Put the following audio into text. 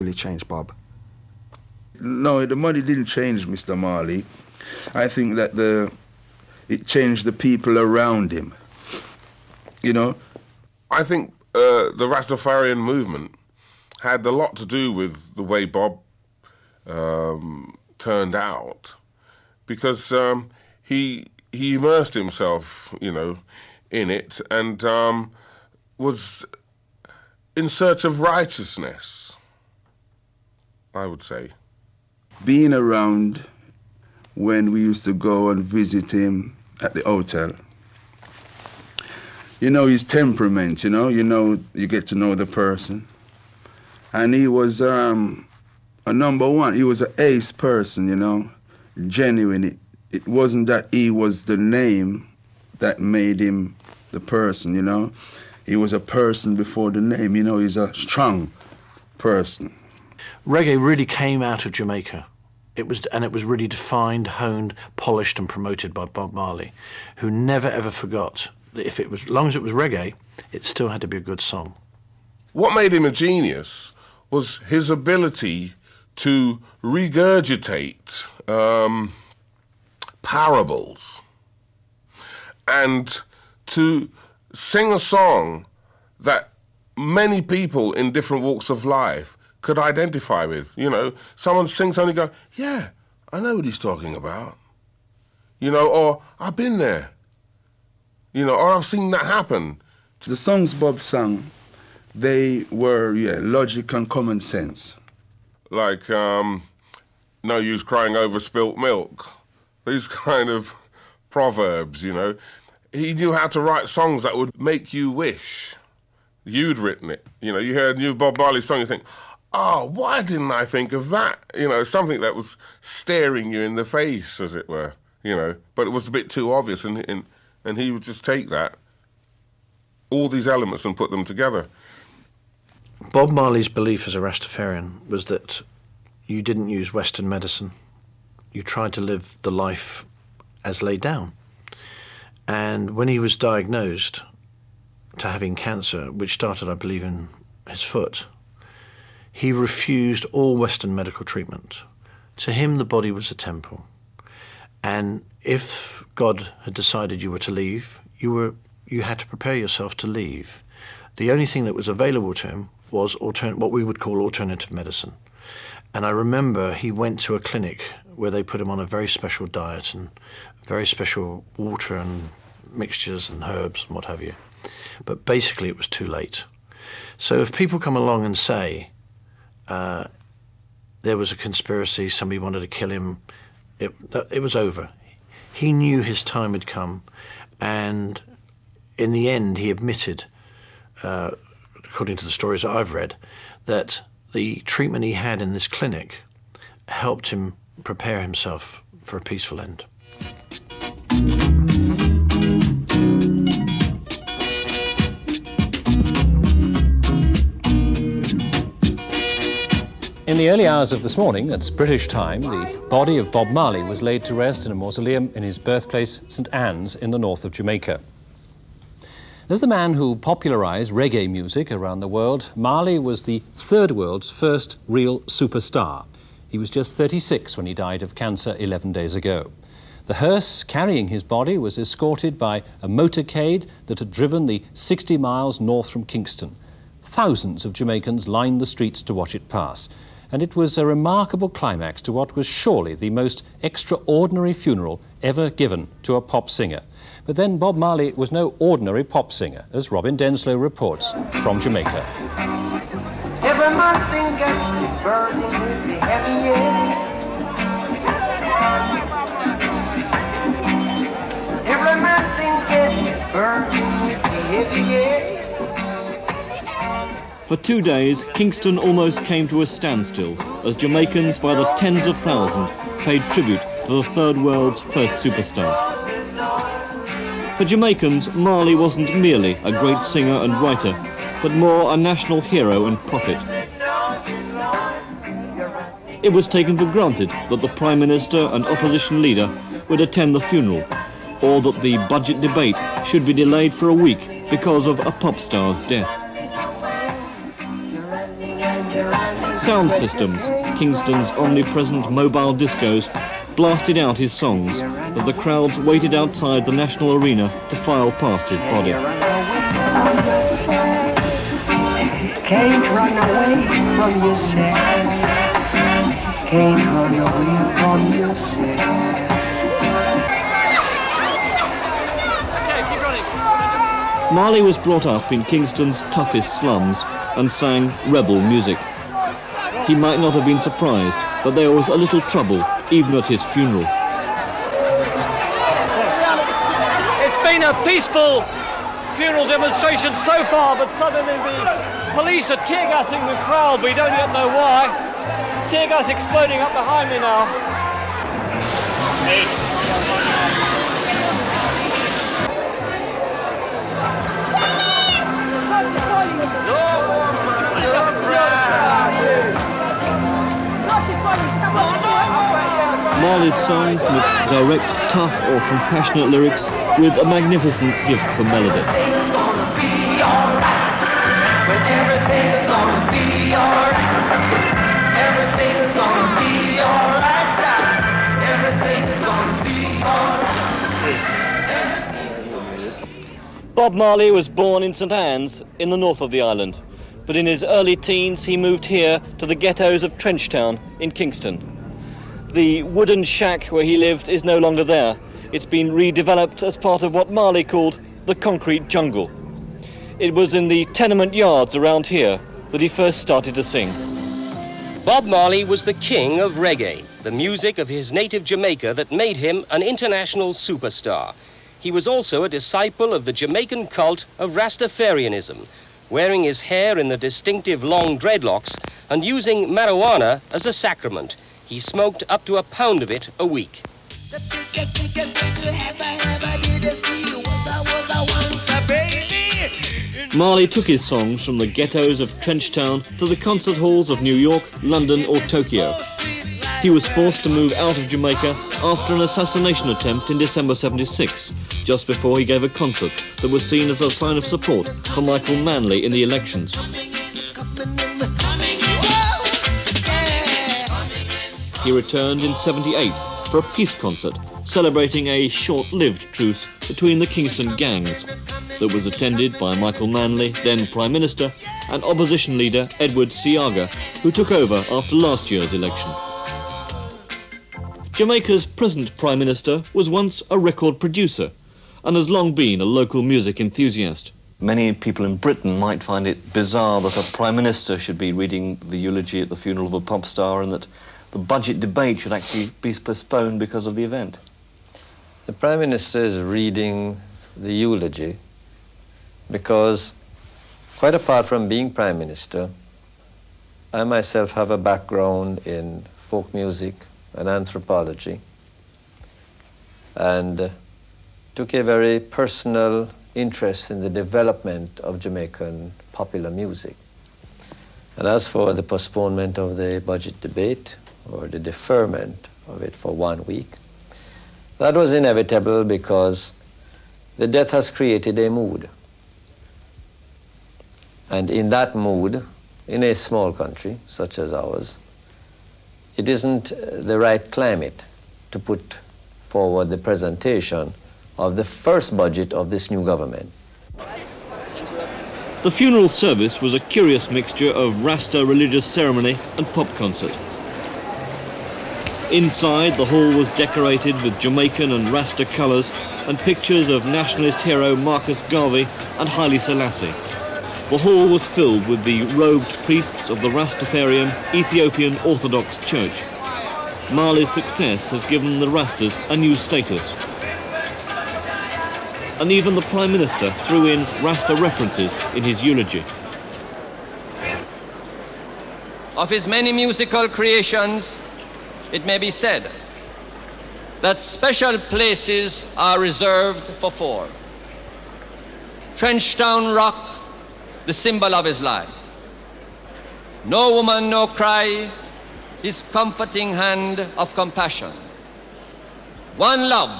really changed Bob? No, the money didn't change Mr. Marley. I think that it changed the people around him. You know? I think the Rastafarian movement had a lot to do with the way Bob turned out, because he immersed himself, you know, in it, and was in search of righteousness, I would say. Being around when we used to go and visit him at the hotel, you know his temperament, you you get to know the person. And he was a number one. He was an ace person, genuine. It wasn't that he was the name that made him the person, He was a person before the name, he's a strong person. Reggae really came out of Jamaica. It was really defined, honed, polished and promoted by Bob Marley, who never ever forgot that as long as it was reggae, it still had to be a good song. What made him a genius was his ability to regurgitate parables and to sing a song that many people in different walks of life could identify with. Someone sings something and go, yeah, I know what he's talking about. Or I've been there. Or I've seen that happen. The songs Bob sang, they were, logic and common sense. Like, no use crying over spilt milk. These kind of proverbs, He knew how to write songs that would make you wish you'd written it. You heard a new Bob Marley song, you think, oh, why didn't I think of that? Something that was staring you in the face, as it were, But it was a bit too obvious, and he would just take that, all these elements, and put them together. Bob Marley's belief as a Rastafarian was that you didn't use Western medicine. You tried to live the life as laid down. And when he was diagnosed to having cancer, which started, I believe, in his foot, he refused all Western medical treatment. To him, the body was a temple. And if God had decided you were to leave, you had to prepare yourself to leave. The only thing that was available to him was what we would call alternative medicine. And I remember he went to a clinic where they put him on a very special diet and very special water and mixtures and herbs and what have you. But basically it was too late. So if people come along and say there was a conspiracy, somebody wanted to kill him, it was over. He knew his time had come, and in the end he admitted, according to the stories that I've read, that the treatment he had in this clinic helped him prepare himself for a peaceful end. In the early hours of this morning, at British time, the body of Bob Marley was laid to rest in a mausoleum in his birthplace, St Anne's, in the north of Jamaica. As the man who popularised reggae music around the world, Marley was the third world's first real superstar. He was just 36 when he died of cancer 11 days ago. The hearse carrying his body was escorted by a motorcade that had driven the 60 miles north from Kingston. Thousands of Jamaicans lined the streets to watch it pass. And it was a remarkable climax to what was surely the most extraordinary funeral ever given to a pop singer. But then Bob Marley was no ordinary pop singer, as Robin Denslow reports from Jamaica. Every man thing gets his burden with the heavy air. Every man thing gets his burden with the heavy air. For 2 days, Kingston almost came to a standstill as Jamaicans by the tens of thousands paid tribute to the third world's first superstar. For Jamaicans, Marley wasn't merely a great singer and writer, but more a national hero and prophet. It was taken for granted that the Prime Minister and opposition leader would attend the funeral, or that the budget debate should be delayed for a week because of a pop star's death. Sound systems, Kingston's omnipresent mobile discos, blasted out his songs as the crowds waited outside the National Arena to file past his body. Can't run away from yourself. Can't run away from yourself. Marley was brought up in Kingston's toughest slums and sang rebel music. He might not have been surprised that there was a little trouble even at his funeral. It's been a peaceful funeral demonstration so far, but suddenly the police are tear gassing the crowd. We don't yet know why. Tear gas exploding up behind me now. Marley's songs mixed direct, tough or compassionate lyrics with a magnificent gift for melody. Bob Marley was born in St Anne's in the north of the island, but in his early teens he moved here to the ghettos of Trenchtown in Kingston. The wooden shack where he lived is no longer there. It's been redeveloped as part of what Marley called the concrete jungle. It was in the tenement yards around here that he first started to sing. Bob Marley was the king of reggae, the music of his native Jamaica that made him an international superstar. He was also a disciple of the Jamaican cult of Rastafarianism, wearing his hair in the distinctive long dreadlocks and using marijuana as a sacrament. He smoked up to a pound of it a week. Marley took his songs from the ghettos of Trenchtown to the concert halls of New York, London or Tokyo. He was forced to move out of Jamaica after an assassination attempt in December '76, just before he gave a concert that was seen as a sign of support for Michael Manley in the elections. He returned in '78 for a peace concert celebrating a short-lived truce between the Kingston gangs that was attended by Michael Manley, then Prime Minister, and opposition leader Edward Seaga, who took over after last year's election. Jamaica's present Prime Minister was once a record producer and has long been a local music enthusiast. Many people in Britain might find it bizarre that a Prime Minister should be reading the eulogy at the funeral of a pop star and that the budget debate should actually be postponed because of the event. The Prime Minister is reading the eulogy because, quite apart from being Prime Minister, I myself have a background in folk music and anthropology, and took a very personal interest in the development of Jamaican popular music. And as for the postponement of the budget debate, or the deferment of it for 1 week, that was inevitable because the death has created a mood. And in that mood, in a small country such as ours, it isn't the right climate to put forward the presentation of the first budget of this new government. The funeral service was a curious mixture of Rasta religious ceremony and pop concert. Inside, the hall was decorated with Jamaican and Rasta colours and pictures of nationalist hero Marcus Garvey and Haile Selassie. The hall was filled with the robed priests of the Rastafarian Ethiopian Orthodox Church. Marley's success has given the Rastas a new status. And even the Prime Minister threw in Rasta references in his eulogy. Of his many musical creations, it may be said that special places are reserved for 4. Trenchtown Rock, the symbol of his life. No Woman, No Cry, his comforting hand of compassion. One Love,